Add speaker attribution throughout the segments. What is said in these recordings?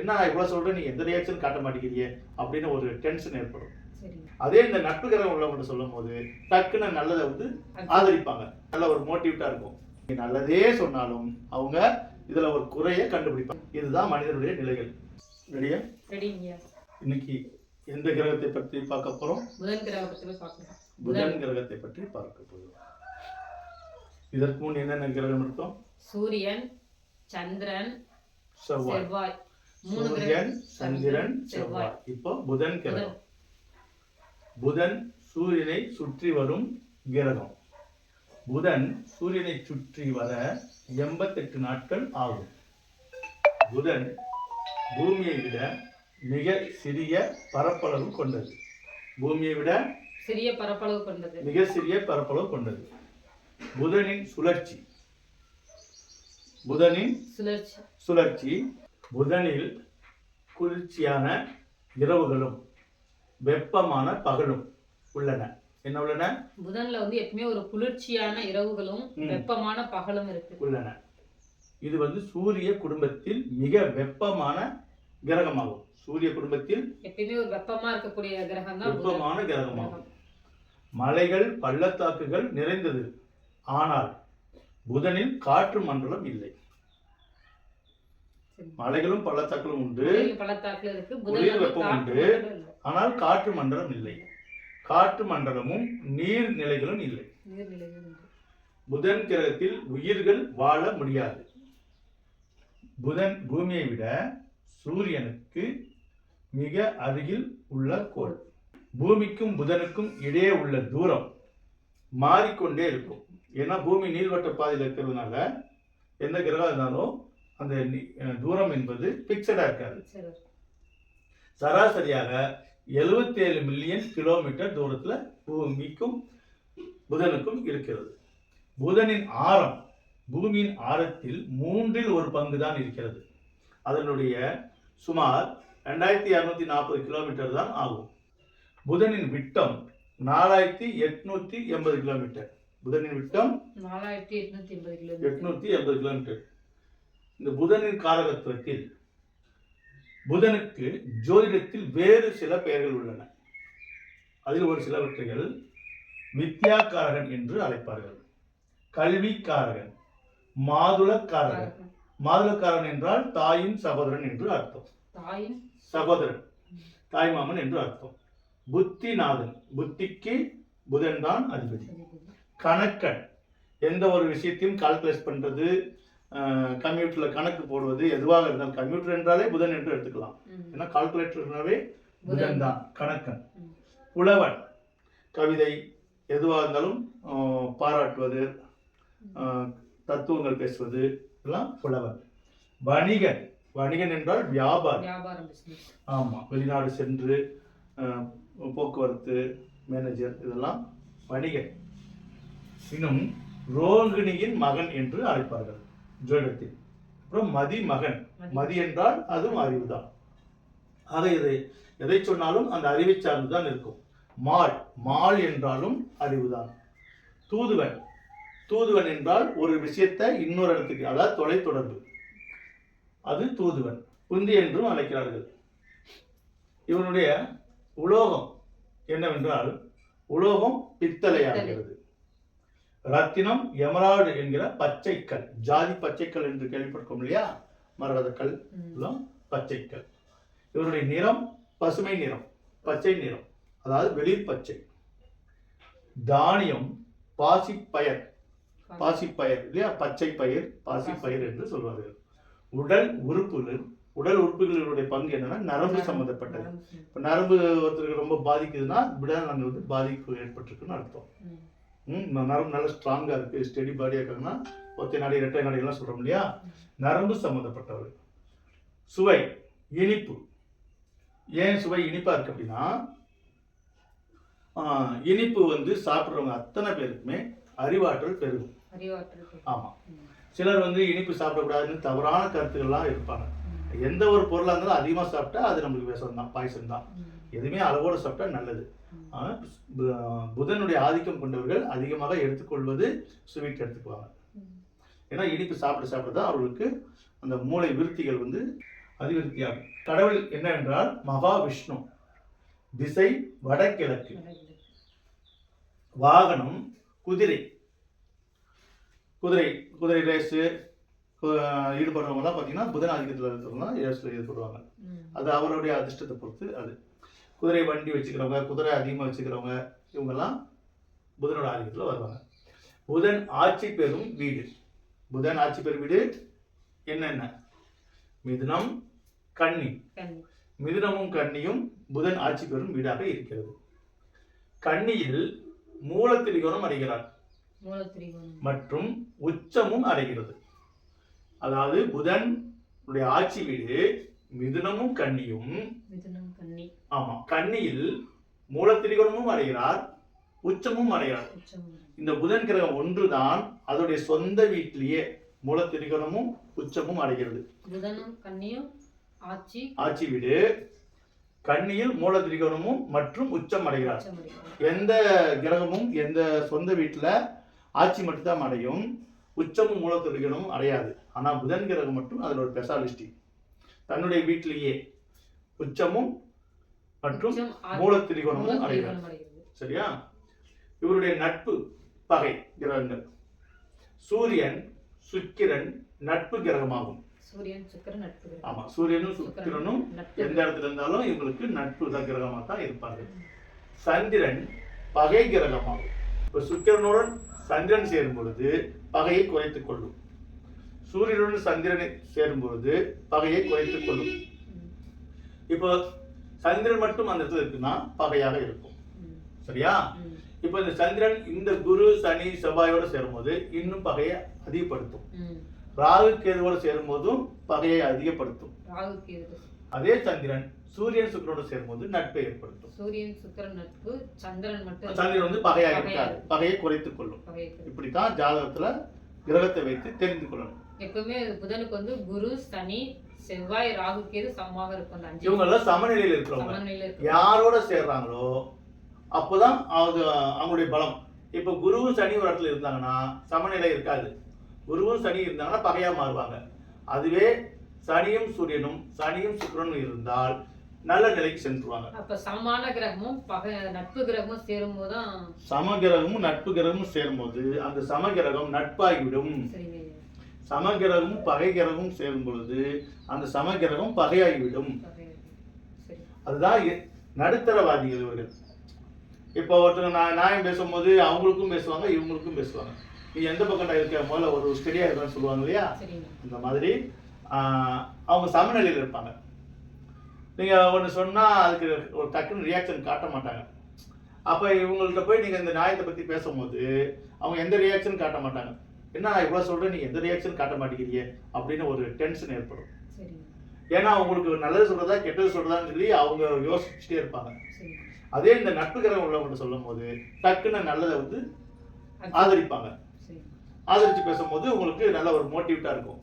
Speaker 1: என்ன நான் இவ்வளவு சொல்றேன், நீ எந்த ரியாக்ஷன் காட்ட மாட்டேங்கிறியே அப்படின்னு ஒரு டென்ஷன் ஏற்படும். அதே இந்த நட்பு கிரகம் உள்ளவங்க சொல்லும் போது டக்குன்னு நல்லதை வந்து ஆதரிப்பாங்க, நல்ல ஒரு மோட்டிவேட்டா இருக்கும். நல்லதே சொன்னாலும் அவங்க இதுல ஒரு குறைய கண்டுபிடிப்பாங்க. இதுதான் மனிதனுடைய நிலைகள். ரெடியா? இன்னைக்கு எந்த கிரகத்தை பற்றி பார்க்க போறோம்? புதன் கிரகத்தை பற்றி பார்க்க போகிறோம். இதற்கு முன் என்னென்ன கிரகம் இருக்கும்?
Speaker 2: சூரியன், சந்திரன், செவ்வாய்.
Speaker 1: சூரியன், சந்திரன், செவ்வாய். இப்போ புதன் கிரகம். புதன் சூரியனை சுற்றி வரும் கிரகம். புதன் சூரியனை சுற்றி வர 88 நாட்கள் ஆகும். புதன் பூமியை விட மிக சிறிய பரப்பளவு கொண்டது. பூமியை விட
Speaker 2: சிறிய பரப்பளவு கொண்டது,
Speaker 1: மிக சிறிய பரப்பளவு கொண்டது. புதனின் சுழற்சி, புதனின் சுழற்சி. புதனில் குளிர்ச்சியான இரவுகளும் வெப்பமான பகலும் உள்ளன. என்ன உள்ளன?
Speaker 2: புதன்ல வந்து எப்பவுமே ஒரு குளிர்ச்சியான இரவுகளும் வெப்பமான பகலும் உள்ளன.
Speaker 1: இது வந்து சூரிய குடும்பத்தில் மிக வெப்பமான கிரகமாகும். சூரிய குடும்பத்தில்
Speaker 2: எப்பவுமே ஒரு வெப்பமா இருக்கக்கூடிய கிரகம் தான்
Speaker 1: வெப்பமான கிரகமாகும். மலைகள் பள்ளத்தாக்குகள் நிறைந்தது. ஆனால் புதனில் காற்று மண்டலம் இல்லை. மலைகளும் பள்ளத்தாக்களும் உண்டு, வெப்பம் உண்டு, ஆனால் காற்று மண்டலம் இல்லை. காற்று மண்டலமும் நீர் நிலைகளும் இல்லை. புதன் கிரகத்தில் உயிர்கள் வாழ முடியாது. புதன் பூமியை விட சூரியனுக்கு மிக அருகில் உள்ள கோள். பூமிக்கும் புதனுக்கும் இடையே உள்ள தூரம் மாறிக்கொண்டே இருக்கும். ஏன்னா பூமி நீள்வட்ட பாதையில் இருக்கிறதுனால எந்த கிரகம் இருந்தாலும் அந்த தூரம் என்பது பிக்சடா இருக்காது. சராசரியாக 77 மில்லியன் கிலோமீட்டர் தூரத்துல பூமிக்கும் புதனுக்கும் இருக்கிறது. புதனின் ஆரம் பூமியின் ஆரத்தில் 1/3 தான் இருக்கிறது. அதனுடைய சுமார் 2240 கிலோமீட்டர் தான் ஆகும். புதனின் விட்டம் 4880 கிலோமீட்டர். புதனின் விட்டம் 4880 கிலோமீட்டர். இந்த புதனின் காரகத்துவத்தில் புதனுக்கு ஜோதிடத்தில் வேறு சில பெயர்கள் உள்ளன. அதில் ஒரு சிலவற்றைகள் வித்யாகாரகன் என்று அழைப்பார்கள். கல்விக்காரகன், மாதுளக்காரகன். மாதுளக்காரன் என்றால் தாயின் சகோதரன் என்று அர்த்தம். தாயின் சகோதரன், தாய் மாமன் என்று அர்த்தம். புத்திநாதன், புத்திக்கு புதன் தான் அதிபதி. கணக்கன், எந்த ஒரு விஷயத்தையும் கால்குலேட் பண்றது, கம்ப்யூட்டர்ல கணக்கு போடுவது, எதுவாக இருந்தாலும் கம்ப்யூட்டர் என்றாலே புதன் என்று எடுத்துக்கலாம். ஏன்னா கால்குலேட்டர்னாவே புதன் தான் கணக்கன். புலவன், கவிதை எதுவாக இருந்தாலும் பாராட்டுவது, தத்துவங்கள் பேசுவது எல்லாம் புலவன். வணிகன், வணிகன் என்றால் வியாபாரம். ஆமா, வெளிநாடு சென்று போக்குவரத்து மேனேஜர், இதெல்லாம் வணிகன். இன்னும் ரோகிணியின் மகன் என்று அழைப்பார்கள் ஜோதிடத்தில். அப்புறம் மதி மகன். மதி என்றால் அதுவும் அறிவுதான். ஆக எதை சொன்னாலும் அந்த அறிவை சார்ந்துதான் இருக்கும். மால், மால் என்றாலும் அறிவுதான். தூதுவன், தூதுவன் என்றால் ஒரு விஷயத்தை இன்னொரு இடத்துக்கு, அதாவது தொலை தொடர்பு, அது தூதுவன். குந்தி என்றும் அழைக்கிறார்கள். இவனுடைய உலோகம் என்னவென்றால் உலோகம் பித்தளையாகிறது. ரத்தினம் எமரால்டு என்கிற பச்சைக்கல், ஜாதி பச்சைக்கல் என்று கேள்விப்பட்டிருக்கோம் இல்லையா, மரகதக்கல் பச்சைக்கல். இவருடைய நிறம் பசுமை நிறம், பச்சை நிறம், அதாவது வெளிர் பச்சை. தானியம் பாசிப்பயர், பாசிப்பயர் இல்லையா, பச்சை பயிர், பாசிப்பயிர் என்று சொல்வார்கள். உடல் உறுப்புகள், உடல் உறுப்புகளுடைய பங்கு என்னன்னா நரம்பு சம்பந்தப்பட்டது. இப்போ நரம்பு ஒருத்தருக்கு ரொம்ப பாதிக்குதுன்னா விடாநரம்பு வந்து பாதிப்பு ஏற்பட்டிருக்குன்னு அர்த்தம். நரம்பு நல்லா ஸ்ட்ராங்கா இருக்கு, ஸ்டெடி பாடியா இருக்காங்கன்னா ஒத்தை நாடி இரட்டை நாடிகள்லாம் சொல்றோம் இல்லையா, நரம்பு சம்பந்தப்பட்டவர். சுவை, இனிப்பு. ஏன் சுவை இனிப்பா இருக்கு அப்படின்னா, இனிப்பு வந்து சாப்பிட்றவங்க அத்தனை பேருக்குமே அறிவாற்றல் பெருகும். ஆமா, சிலர் வந்து இனிப்பு சாப்பிடக்கூடாதுன்னு தவறான கருத்துக்கள்லாம் இருப்பாங்க. எந்த ஒரு பொருளாக இருந்தாலும் அதிகமாக சாப்பிட்டா அது நம்மளுக்கு விஷம் தான், பாய்சன் தான். எதுவுமே அளவோடு சாப்பிட்டா நல்லது. ஆனால் புதனுடைய ஆதிக்கம் கொண்டவர்கள் அதிகமாக எடுத்துக்கொள்வது ஸ்வீட் எடுத்துக்குவாங்க. ஏன்னா இனிப்பு சாப்பிட தான் அவர்களுக்கு அந்த மூளை விருத்திகள் வந்து அதிவிருத்தியாகும். கடவுள் என்னவென்றால் மகாவிஷ்ணு. திசை வடகிழக்கு. வாகனம் குதிரை. குதிரை ரேஸு ஈடுபடுறவங்க தான் பார்த்தீங்கன்னா புதன் ஆதிக்கத்தில் இருக்கிறவங்க தான் ரேஸில் ஈடுபடுவாங்க. அது அவருடைய அதிர்ஷ்டத்தை பொறுத்து. அது குதிரை வண்டி வச்சுக்கிறவங்க, குதிரை அதிகமாக வச்சுக்கிறவங்க, இவங்கெல்லாம் புதனோட ஆதிக்கத்தில் வருவாங்க. புதன் ஆட்சி பெறும் வீடு. புதன் ஆட்சி பெறும் வீடு என்னென்ன? மிதுனம், கன்னி. மிதுனமும் கன்னியும் புதன் ஆட்சி பெறும் வீடாக இருக்கிறது. கன்னியில் மூலத்திரிகோணம் அடைகிறார் மற்றும் உச்சமும் அடைகிறது. அதாவது புதன் ஆட்சி வீடு மிதுனமும் கன்னியும். ஆமா, கன்னியில் மூலத்திரிகோணமும் அடைகிறார், உச்சமும் அடைகிறார். இந்த புதன் கிரகம் ஒன்றுதான் அதோடைய சொந்த வீட்டிலேயே மூலத்திரிகோணமும் உச்சமும் அடைகிறது.
Speaker 2: புதனும் கன்னியும்
Speaker 1: ஆட்சி வீடு, கன்னியில் மூலத்திரிகோணமும் மற்றும் உச்சம் அடைகிறார். எந்த கிரகமும் எந்த சொந்த வீட்டுல ஆட்சி மட்டும்தான் அடையும், உச்சமும் மூலத்திரிகோணமும் அடையாது. ஆனா புதன் கிரகம் மட்டும் அதுல ஒரு ஸ்பெஷாலிஸ்டி. தன்னுடைய வீட்டிலேயே உச்சமும் மற்றும் மூலத்திரிகோணமும் அடைகிறார். சரியா? இவருடைய நட்பு பகை கிரகங்கள். சூரியன் சுக்கிரன் நட்பு கிரகமாகும். ஆமா, சூரியனும் சுக்கிரனும் எந்த இடத்துல இருந்தாலும் இவங்களுக்கு நட்பு கிரகமா தான் இருப்பாங்க. சந்திரன் பகை கிரகமாகும். இப்ப சுக்கிரனுடன் சந்திரன் சேரும் பொழுது பகையை குறைத்துக் கொள்ளும். சூரியனுடன் சந்திரனை சேரும் பொழுது பகையை குறைத்துக் கொள்ளும். இப்போ சந்திரன் மட்டும் அந்த இடத்துல இருக்குன்னா பகையாக இருக்கும். சரியா? இப்ப இந்த சந்திரன் இந்த குரு சனி செவ்வாயோட சேரும் போது இன்னும் பகையை அதிகப்படுத்தும். ராகு கேதுவோட சேரும் போதும் பகையை அதிகப்படுத்தும். அதே சந்திரன் சூரியன் சுக்கிரனோட சேரும் போது நட்பை ஏற்படுத்தும்.
Speaker 2: சூரியன் சுக்கிரன் நட்பு, சந்திரன் மட்டும்
Speaker 1: சந்திரன் வந்து பகையாக இருக்காது, பகையை குறைத்துக் கொள்ளும். இப்படித்தான் ஜாதகத்துல கிரகத்தை வைத்து தெரிந்து கொள்ளணும்.
Speaker 2: எப்பவுமே புதனுக்கு வந்து குரு சனி செவ்வாய் ராகு கேது சமமாக இருக்கும்.
Speaker 1: இவங்க எல்லாம் சமநிலையில் இருக்கிறவங்க. யாரோட சேர்றாங்களோ அப்போதான் அவங்களுடைய பலம். இப்ப குருவும் சனி ஒரு இடத்துல இருந்தாங்கன்னா சமநிலை இருக்காது. குருவும் சனி இருந்தாங்கன்னா பகையா மாறுவாங்க. அதுவே சனியும் சூரியனும் சனியும் சுக்கிரனும் இருந்தால் நல்ல நிலைக்கு சென்றுவாங்க.
Speaker 2: அப்ப சமமான கிரகமும் நட்பு கிரகமும் சேரும் போதுதான்
Speaker 1: சமகிரகமும் நட்பு கிரகமும் சேரும் போது அந்த சமகிரகம் நட்பாகிவிடும். சமகிரகமும் பகை கிரகமும் சேரும் பொழுது அந்த சமகிரகம் பகையாகிவிடும். அதுதான் நடுத்தரவாதிகள் இவர்கள். இப்போ ஒருத்தர் நியாயம் பேசும்போது அவங்களுக்கும் பேசுவாங்க, இவங்களுக்கும் பேசுவாங்க. நீ எந்த பக்கம் இருக்க முதல்ல ஒரு ஸ்டெடியா இருக்கான்னு சொல்லுவாங்க இல்லையா? இந்த மாதிரி அவங்க சமநிலையில் இருப்பாங்க. நீங்க ஒன்று சொன்னா அதுக்கு ஒரு டக்குன்னு ரியாக்ஷன் காட்ட மாட்டாங்க. அப்ப இவங்கள்ட்ட போய் நீங்க இந்த நியாயத்தை பத்தி பேசும்போது அவங்க எந்த ரியாக்ஷன் காட்ட மாட்டாங்க. என்ன நான் இவ்வளவு சொல்றேன், நீ எந்த ரியாக்ஷன் காட்ட மாட்டேங்கிறீங்க அப்படின்னு ஒரு டென்ஷன் ஏற்படும். ஏன்னா அவங்களுக்கு நல்லது சொல்றதா கெட்டது சொல்றதான்னு சொல்லி அவங்க யோசிச்சுட்டே இருப்பாங்க. அதே இந்த நட்பு கிரகம் உள்ளவங்க சொல்லும் போது டக்குன்னு நல்லதை வந்து ஆதரிப்பாங்க. ஆதரிச்சு பேசும்போது உங்களுக்கு நல்ல ஒரு மோட்டிவேட்டா இருக்கும்.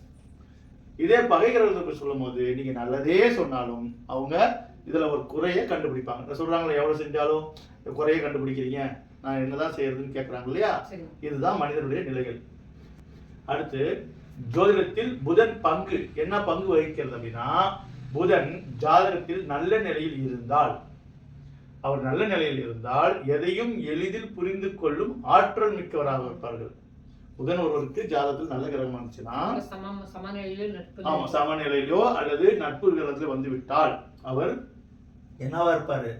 Speaker 1: இதே பகை கிரகத்துக்கு சொல்லும் போது நீங்க நல்லதே சொன்னாலும் அவங்க இதுல ஒரு குறைய கண்டுபிடிப்பாங்க. சொல்றாங்களே எவ்வளவு செஞ்சாலும் குறைய கண்டுபிடிக்கிறீங்க, நான் என்னதான் செய்யறதுன்னு கேட்கறாங்க இல்லையா? இதுதான் மனிதனுடைய நிலைகள். அடுத்து ஜோதிடத்தில் புதன் பங்கு என்ன பங்கு வகிக்கிறது அப்படின்னா, புதன் ஜாதகத்தில் நல்ல நிலையில் இருந்தால், அவர் நல்ல நிலையில் இருந்தால் எதையும் எளிதில் புரிந்து கொள்ளும் ஆற்றல் மிக்கவராக இருப்பார்கள். புதன் ஒருவருக்கு ஜாதகத்தில் நல்ல கிரகம் இருந்துச்சுன்னா, சமநிலையிலோ அல்லது நட்பு கிரகத்தில் வந்து விட்டால் அவர் என்னவா இருப்பாரு?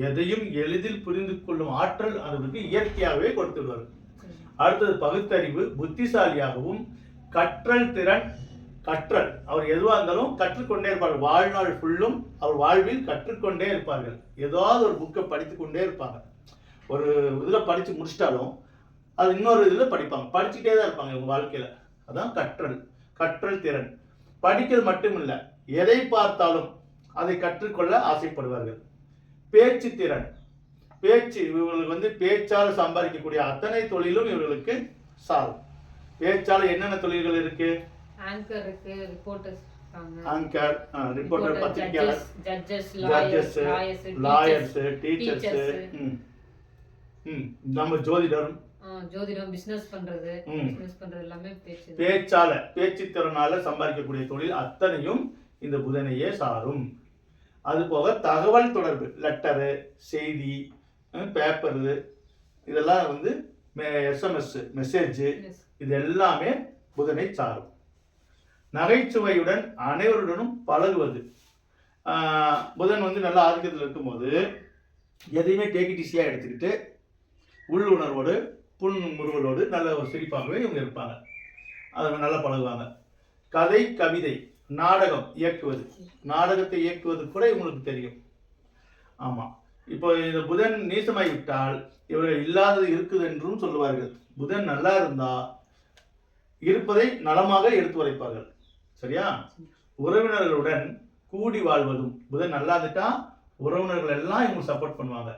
Speaker 1: எதையும் எளிதில் புரிந்து கொள்ளும் ஆற்றல் அவருக்கு இயற்கையாகவே கொடுத்து விடுவார். அடுத்தது பகுத்தறிவு, புத்திசாலியாகவும் கற்றல் திறன். கற்றல் அவர் எதுவாக இருந்தாலும் கற்றுக்கொண்டே இருப்பார்கள். வாழ்நாள் ஃபுல்லும் அவர் வாழ்வில் கற்றுக்கொண்டே இருப்பார்கள். ஏதாவது ஒரு புக்கை படித்து கொண்டே இருப்பாங்க. ஒரு இதில் படித்து முடிச்சிட்டாலும் அது இன்னொரு இதில் படிப்பாங்க, படிச்சுட்டே தான் இருப்பாங்க இவங்க வாழ்க்கையில். அதான் கற்றல் திறன். படிக்கிறது மட்டும் இல்லை, எதை பார்த்தாலும் அதை கற்றுக்கொள்ள ஆசைப்படுவார்கள். பேச்சு திறன். பேச்சு இவங்களுக்கு வந்து பேச்சால் சம்பாதிக்கக்கூடிய அத்தனை தொழிலும் இவர்களுக்கு சாரும். பேச்சால் என்னென்ன தொழில்கள் இருக்கு?
Speaker 2: ஆங்கர் இருக்கு, ரிப்போர்ட்டர்ஸ்
Speaker 1: ஆங்கர், ரிப்போர்ட்டர், பத்திரிகையாளர், ஜட்ஜஸ், லாயர்ஸ், டீச்சர்ஸ், நம்ம
Speaker 2: ஜோதிடம், பிசினஸ் பண்றது எல்லாமே
Speaker 1: பேச்சு திறனால சம்பாதிக்கக்கூடிய தொழில் அத்தனையும் இந்த புதனையே சாரும். அது போக தகவல் தொடர்பு, லெட்டரு, செய்தி, பேப்பரு, இதெல்லாம் வந்து SMS, மெசேஜ், இது எல்லாமே புதனை சாரும். நகைச்சுவையுடன் அனைவருடனும் பழகுவது. புதன் வந்து நல்ல ஆதிக்கத்தில் இருக்கும்போது எதையுமே டேக் இட் ஈஸியாக எடுத்துக்கிட்டு உள்ளுணர்வோடு புன்முறுவலோடு நல்ல ஒரு சிரிப்பாகவே இவங்க இருப்பாங்க. அது நல்லா பழகுவாங்க. கதை, கவிதை, நாடகம் இயக்குவது, நாடகத்தை இயக்குவது கூட இவங்களுக்கு தெரியும். ஆமாம், இப்போ இந்த புதன் நீசமாகி விட்டால் இவர்கள் இல்லாதது இருக்குது என்றும் சொல்லுவார்கள். புதன் நல்லா இருந்தா இருப்பதை நலமாக எடுத்து உரைப்பார்கள். சரியா? உறவினர்களுடன் கூடி வாழ்வதும், புதன் நல்லா இருந்துட்டா உறவினர்கள் எல்லாம் இவங்க சப்போர்ட் பண்ணுவாங்க.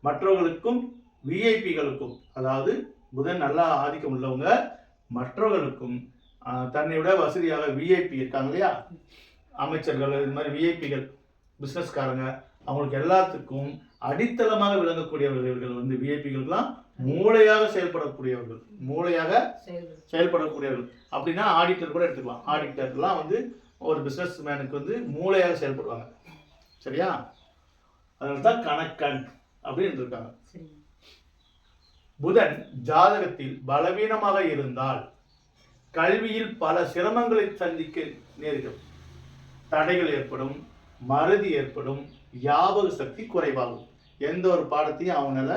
Speaker 1: மற்றவர்களுக்கும் விஐபிகளுக்கும், அதாவது புதன் நல்லா ஆதிக்கம் உள்ளவங்க மற்றவர்களுக்கும் தன்னை விட வசதியாக விஐபி இருக்காங்க இல்லையா, அமைச்சர்கள், இது மாதிரி விஐபிகள், பிஸ்னஸ்காரங்க, அவங்களுக்கு எல்லாத்துக்கும் அடித்தளமாக விளங்கக்கூடியவர்கள். இவர்கள் வந்து விஐபிகள்லாம் மூளையாக செயல்படக்கூடியவர்கள், மூளையாக செயல்படக்கூடியவர்கள். அப்படின்னா ஆடிட்டர் கூட எடுத்துக்கலாம். ஆடிட்டர்லாம் வந்து ஒரு பிஸ்னஸ் மேனுக்கு வந்து மூளையாக செயல்படுவாங்க. சரியா? அதனால தான் கணக்கன் அப்படின்னு இருக்காங்க. புதன் ஜாதகத்தில் பலவீனமாக இருந்தால் கல்வியில் பல சிரமங்களை சந்திக்க நேரிடும். தடைகள் ஏற்படும், மறதி ஏற்படும், ஞாபக சக்தி குறைவாகும். எந்த ஒரு பாடத்தையும் அவனால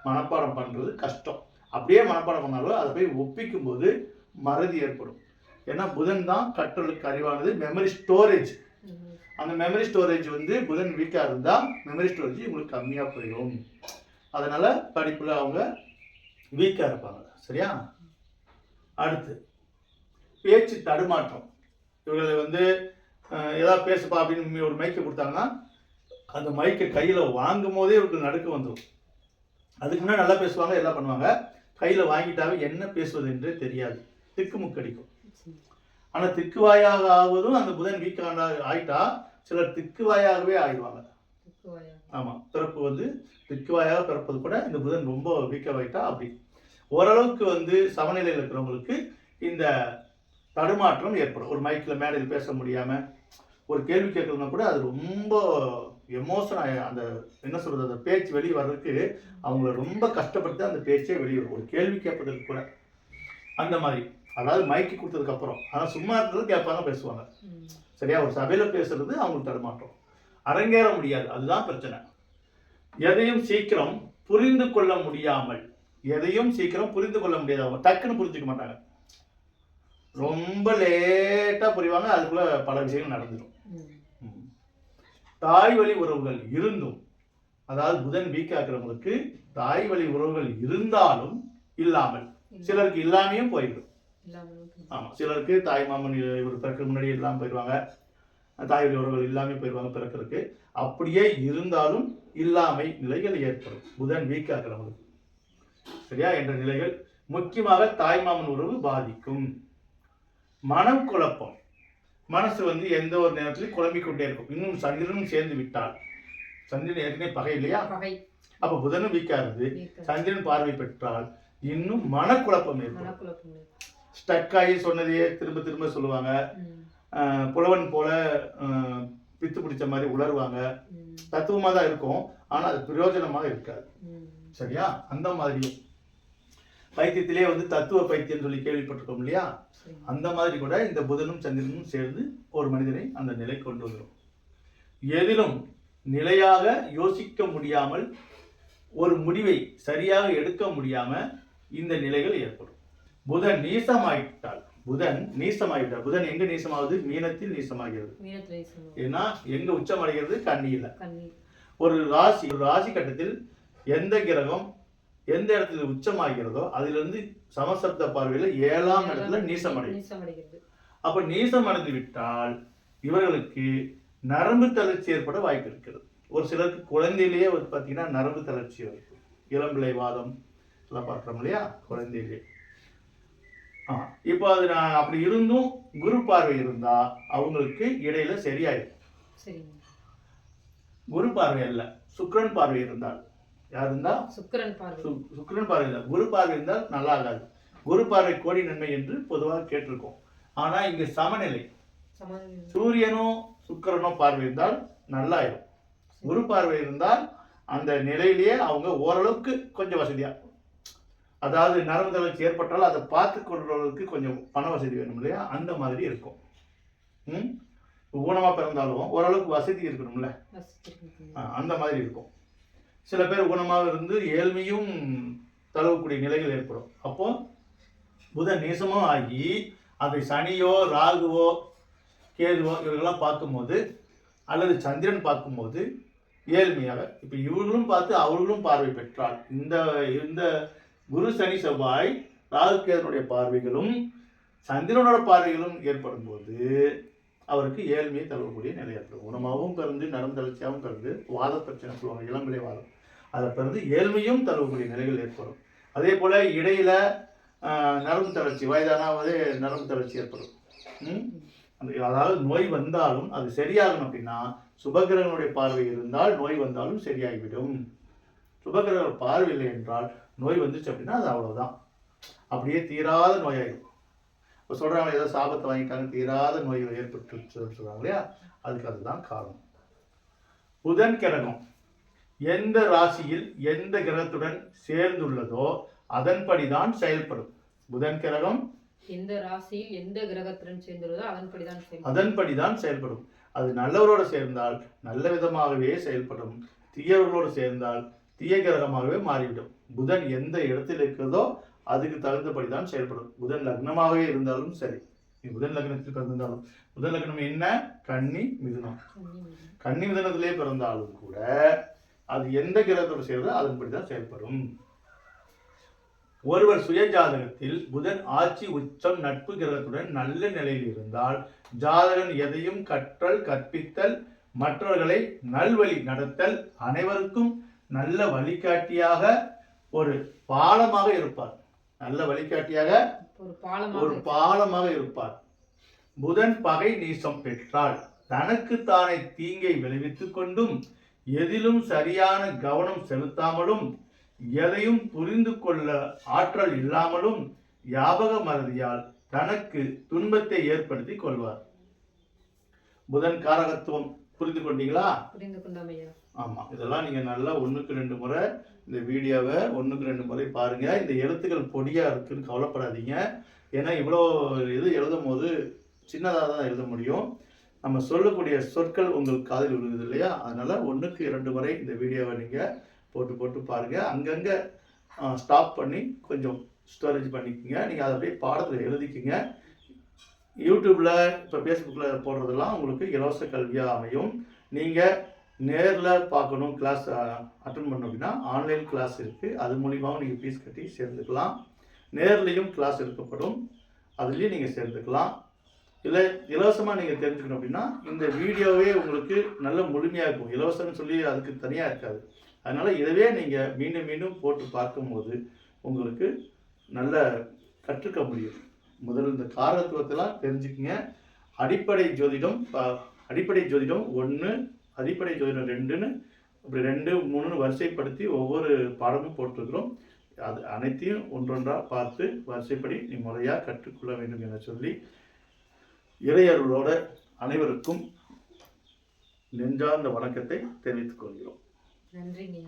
Speaker 1: மனப்பாடம் பண்றது கஷ்டம். அப்படியே மனப்பாடம் பண்ணாலும் அதை போய் ஒப்பிக்கும் போது மறதி ஏற்படும். ஏன்னா புதன் தான் கற்றலுக்கு அறிவானது, மெமரி ஸ்டோரேஜ். அந்த மெமரி ஸ்டோரேஜ் வந்து புதன் வீக்காக இருந்தால் மெமரி ஸ்டோரேஜ் உங்களுக்கு கம்மியாக போயிடும். அதனால படிப்பில் அவங்க வீக்காக இருப்பாங்க. சரியா? அடுத்து பேச்சு தடுமாற்றம். இவர்களை வந்து ஏதாவது பேசுப்பா அப்படின்னு ஒரு மைக்கை கொடுத்தாங்கன்னா அந்த மைக்கை கையில் வாங்கும் போதே இவருக்கு நடுக்க வந்துடும். அதுக்கு முன்னாடி நல்லா பேசுவாங்க, எல்லாம் பண்ணுவாங்க. கையில் வாங்கிட்டாவே என்ன பேசுவது என்றே தெரியாது, திக்குமுக்கடிக்கும். ஆனால் திக்குவாயாக ஆவதும் அந்த புதன் வீக்கான ஆயிட்டா சிலர் திக்குவாயாகவே ஆயிடுவாங்க. ஆமாம், பிறப்பு வந்து திக்குவாயாக பிறப்பது கூட இந்த புதன் ரொம்ப வீக்காகிட்டா அப்படி. ஓரளவுக்கு வந்து சமநிலையில் இருக்கிறவங்களுக்கு இந்த தடுமாற்றம் ஏற்படும். ஒரு மைக்கில் மேடையில் பேச முடியாமல் ஒரு கேள்வி கேட்கணும்னா கூட அது ரொம்ப எமோஷன், அந்த என்ன சொல்கிறது, அந்த பேச்சு வெளியே வர்றதுக்கு அவங்கள ரொம்ப கஷ்டப்பட்டு அந்த பேச்சே வெளியே வரும். ஒரு கேள்வி கேட்பதற்கு கூட அந்த மாதிரி, அதாவது மைக்கு கொடுத்ததுக்கு அப்புறம். ஆனால் சும்மா இருக்கிறது கேட்பாங்க, பேசுவாங்க. சரியா? ஒரு சபையில் பேசுறது அவங்களுக்கு தடுமாற்றம். அரங்கேற முடியாது, அதுதான் பிரச்சனை. எதையும் சீக்கிரம் புரிந்து கொள்ள முடியாமல், எதையும் சீக்கிரம் புரிந்து கொள்ள முடியாது. அவங்க டக்குன்னு புரிஞ்சுக்க மாட்டாங்க, ரொம்ப லேட்டாக புரிவாங்க. அதுக்குள்ள பல விஷயங்கள் நடந்துடும். தாய் வழி உறவுகள் இருந்தும், அதாவது புதன் வீக்காக்குறவங்களுக்கு தாய் வழி உறவுகள் இருந்தாலும் இல்லாமல், சிலருக்கு இல்லாமையும் போயிடும். ஆமாம், சிலருக்கு தாய் மாமன் இவர் பிறக்க முன்னாடி இல்லாமல் போயிடுவாங்க, தாய் வழி உறவுகள் இல்லாமல் போயிடுவாங்க பிறக்கிறதுக்கு. அப்படியே இருந்தாலும் இல்லாமை நிலைகள் ஏற்படும் புதன் வீக்காக்குறவங்களுக்கு. சரியா? என்ற நிலைகள் முக்கியமாக தாய் மாமன் உறவு பாதிக்கும். மனம் குழப்பம், மனசு வந்து எந்த ஒரு நேரத்திலும் குழம்பிக்கொண்டே இருக்கும். இன்னும் சந்திரனும் சேர்ந்து விட்டால், சந்திரன் ஏற்கனவே பகை இல்லையா, அப்ப புதனும் வீக்கா இருந்து சந்திரன் பார்வை பெற்றால் இன்னும் மனக்குழப்பம் ஏற்படும். ஸ்டக் ஆகி சொன்னதையே திரும்ப திரும்ப சொல்லுவாங்க. புலவன் போல பித்து பிடிச்ச மாதிரி உணர்வாங்க. தத்துவமாக தான் இருக்கும், ஆனால் அது பிரயோஜனமாக இருக்காது. சரியா? அந்த மாதிரி பைத்தியத்திலே வந்து தத்துவ பைத்தியம் சொல்லி கேள்விப்பட்டிருக்கோம் இல்லையா, அந்த மாதிரி கூட இந்த புதனும் சந்திரனும் சேர்ந்து ஒரு மனிதனை அந்த நிலை கொண்டு வந்துடும். எதிலும் நிலையாக யோசிக்க முடியாமல், ஒரு முடிவை சரியாக எடுக்க முடியாம இந்த நிலைகள் ஏற்படும். புதன் நீசமாயிட்டால், புதன் எங்க நீசமாகுது? மீனத்தில் நீசமாகிறது. ஏன்னா எங்க உச்சம் அடைகிறது? கன்னியில. ஒரு ராசி கட்டத்தில் எந்த கிரகம் எந்த இடத்துல உச்சமாகிறதோ அதிலிருந்து சமசப்த பார்வையில 7ஆம் இடத்துல நீசமடைகிறது. அப்ப நீசம் அடைந்து விட்டால் இவர்களுக்கு நரம்பு தளர்ச்சி ஏற்பட வாய்ப்பு இருக்கிறது. ஒரு சிலருக்கு குழந்தையிலேயே பார்த்தீங்கன்னா நரம்பு தளர்ச்சி இருக்கும். இளம்பிள்ளை வாதம் எல்லாம் பார்க்குறோம் இல்லையா, குழந்தையிலே. இப்போ அது நான் அப்படி இருந்தும் குரு பார்வை இருந்தா அவங்களுக்கு இடையில சரியாயிடும். குரு பார்வை அல்ல, சுக்கிரன் பார்வை இருந்தால். யார் இருந்தா? சுக்கிரன் பார்வை இல்லை, குரு பார்வை இருந்தால் நல்லா ஆகாது. குரு பார்வை கோடி நன்மை என்று பொதுவாக கேட்டிருக்கோம். ஆனா இங்க சூரியனோ சுக்கிரனோ பார்வை இருந்தால் நல்லாயிரும். குரு பார்வை இருந்தால் அந்த நிலையிலேயே அவங்க ஓரளவுக்கு கொஞ்சம் வசதியா, அதாவது நரம்பு தளர்ச்சி ஏற்பட்டால் அதை பார்த்து கொள்றவர்களுக்கு கொஞ்சம் பண வசதி வேணும் இல்லையா, அந்த மாதிரி இருக்கும். ஊனமா பிறந்தாலும் ஓரளவுக்கு வசதி இருக்கணும்ல, அந்த மாதிரி இருக்கும். சில பேர் ஊனமாக இருந்து ஏழ்மையும் தழுவக்கூடிய நிலைகள் ஏற்படும். அப்போ புதன் நீசமும் ஆகி அதை சனியோ ராகுவோ கேதுவோ இவர்களெல்லாம் பார்க்கும்போது, அல்லது சந்திரன் பார்க்கும்போது ஏழ்மையாக, இப்போ இவர்களும் பார்த்து அவர்களும் பார்வை பெற்றால், இந்த குரு சனி செவ்வாய் ராகு கேதனுடைய பார்வைகளும் சந்திரனோட பார்வைகளும் ஏற்படும் போது அவருக்கு ஏழ்மையை தழுவக்கூடிய நிலை ஏற்படும். உணமாகவும் பிறந்து நரம்பு தளர்ச்சியாகவும் பிறந்து வாத பிரச்சனை சொல்லுவாங்க, இளம்பிள்ளை வாதம், அதை பிறந்து ஏழ்மையும் தழுவக்கூடிய நிலைகள் ஏற்படும். அதே போல இடையில நரம்பு தளர்ச்சி, வயதானாவது நரம்பு தளர்ச்சி ஏற்படும். அதாவது நோய் வந்தாலும் அது சரியாகணும் அப்படின்னா சுபகிரகனுடைய பார்வை இருந்தால் நோய் வந்தாலும் சரியாகிவிடும். சுபகிரக பார்வை இல்லை என்றால் நோய் வந்துச்சு அப்படின்னா அது அவ்வளவுதான், அப்படியே தீராத நோயாயிடும். இப்போ சொல்றாங்க ஏதோ சாபத்தை வாங்கிட்டாங்க, தீராத நோய் ஏற்பட்டு சொல்றாங்க இல்லையா, அதுக்கு அதுதான் காரணம். புதன் கிரகம் எந்த ராசியில் எந்த கிரகத்துடன் சேர்ந்துள்ளதோ அதன்படிதான் செயல்படும். புதன் கிரகம்
Speaker 2: எந்த ராசியில் எந்த கிரகத்துடன் சேர்ந்துள்ளதோ
Speaker 1: அதன்படிதான் செயல்படும். அது நல்லவரோடு சேர்ந்தால் நல்ல விதமாகவே செயல்படும், தீயவர்களோடு சேர்ந்தால் தீய கிரகமாகவே மாறிவிடும். புதன் எந்த இடத்தில் இருக்கிறதோ அதுக்கு தகுந்தபடிதான் செயல்படும். புதன் லக்னமாகவே இருந்தாலும் சரி, புதன் லக்னத்தில் பிறந்தாலும், புதன் லக்னம் என்ன, கன்னி மிதுனம், கன்னி மிதுனத்திலே பிறந்தாலும் கூட அது எந்த கிரகத்தோடு சேர்ந்தோ அதன்படிதான் செயல்படும். ஒருவர் சுய ஜாதகத்தில் புதன் ஆட்சி உச்சம் நட்பு கிரகத்துடன் நல்ல நிலையில் இருந்தால் ஜாதகன் எதையும் கற்றல் கற்பித்தல் மற்றவர்களை நல்வழி நடத்தல் அனைவருக்கும் நல்ல வழிகாட்டியாக ஒரு பாலமாக இருப்பார். நல்ல வழிகாட்டியாக ஒரு பாலமாக இருப்பார். புதன் பகை நீசம் பெற்றால் தனக்கு தானே தீங்கை விளைவித்துக் கொண்டும் எதிலும் சரியான கவனம் செலுத்தாமலும் எதையும் புரிந்து கொள்ள ஆற்றல் இல்லாமலும் ஞாபக மறதியால் தனக்கு துன்பத்தை ஏற்படுத்தி கொள்வார். புதன் காரகத்துவம் புரிந்து கொண்டீங்களா?
Speaker 2: புரிந்து கொண்டோம் ஐயா.
Speaker 1: ஆமா, இதெல்லாம் நீங்க நல்லா 1க்கு 2 முறை இந்த வீடியோவை 1க்கு 2 முறை பாருங்க. இந்த எழுத்துக்கள் பொடியா இருக்குன்னு கவலைப்படாதீங்க. ஏன்னா இவ்வளோ இது எழுதும் போது சின்னதாக தான் எழுத முடியும். நம்ம சொல்லக்கூடிய சொற்கள் உங்களுக்கு காதில் விழுகுது இல்லையா, அதனால 1க்கு 2 முறை இந்த வீடியோவை நீங்க போட்டு பாருங்க. அங்கங்கே ஸ்டாப் பண்ணி கொஞ்சம் ஸ்டோரேஜ் பண்ணிக்கோங்க. நீங்கள் அதை அப்படியே பாடத்தில் எழுதிக்கிங்க. யூடியூப்பில் இப்போ ஃபேஸ்புக்கில் போடுறதெல்லாம் உங்களுக்கு இலவச கல்வியாக அமையும். நீங்கள் நேரில் பார்க்கணும், கிளாஸ் அட்டன் பண்ணணும் அப்படின்னா ஆன்லைன் கிளாஸ் இருக்குது, அது மூலியமாகவும் நீங்கள் ஃபீஸ் கட்டி சேர்ந்துக்கலாம். நேர்லேயும் கிளாஸ் எடுக்கப்படும், அதுலேயும் நீங்கள் சேர்ந்துக்கலாம். இல்லை இலவசமாக நீங்கள் தெரிஞ்சுக்கணும் அப்படின்னா இந்த வீடியோவே உங்களுக்கு நல்ல முழுமையாக இருக்கும். இலவசம்னு சொல்லி அதுக்கு தனியாக இருக்காது. அதனால் இதவே நீங்கள் மீண்டும் மீண்டும் போட்டு பார்க்கும்போது உங்களுக்கு நல்ல கற்றுக்க முடியும். முதல்ல இந்த காரகத்துவத்தெல்லாம் தெரிஞ்சுக்கங்க. அடிப்படை ஜோதிடம் 1, அடிப்படை ஜோதிடம் 2ன்னு இப்படி 2, 3ன்னு வரிசைப்படுத்தி ஒவ்வொரு பாடமும் போட்டிருக்கிறோம். அது அனைத்தையும் ஒன்றொன்றாக பார்த்து வரிசைப்படி நீ முறையாக கற்றுக்கொள்ள வேண்டும் என சொல்லி இறையர்களோட அனைவருக்கும் நெஞ்சார்ந்த வணக்கத்தை தெரிவித்துக் கொள்கிறோம்.
Speaker 2: நன்றிங்க.